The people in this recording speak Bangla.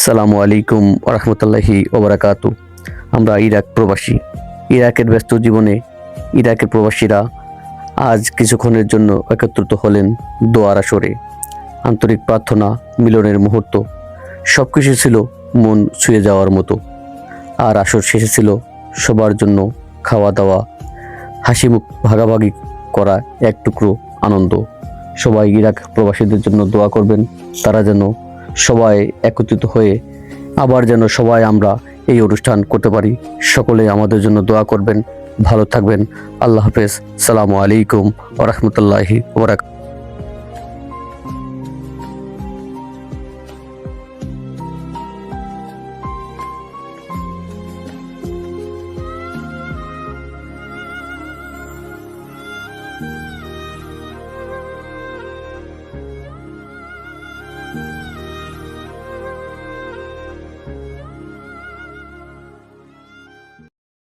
সালামু আলাইকুম ওরহমতুল্লাহি ওবরাকাতু। আমরা ইরাক প্রবাসী। ইরাকের ব্যস্ত জীবনে ইরাকের প্রবাসীরা আজ কিছুক্ষণের জন্য একত্রিত হলেন দোয়ার আসরে। আন্তরিক প্রার্থনা, মিলনের মুহূর্ত, সব কিছু ছিল মন ছুঁয়ে যাওয়ার মতো। আর আসর শেষে ছিল সবার জন্য খাওয়া দাওয়া, হাসি মুখ ভাগাভাগি করা এক টুকরো আনন্দ। সবাই ইরাক প্রবাসীদের জন্য দোয়া করবেন, তারা যেন সবাই একত্রিত হয়ে আবার যেন সবাই আমরা এই অনুষ্ঠান করতে পারি। সকলে আমাদের জন্য দোয়া করবেন। ভালো থাকবেন। আল্লাহ হাফেজ। সালামু আলাইকুম ওয়া রাহমাতুল্লাহি ওয়া বারাকাতুহু।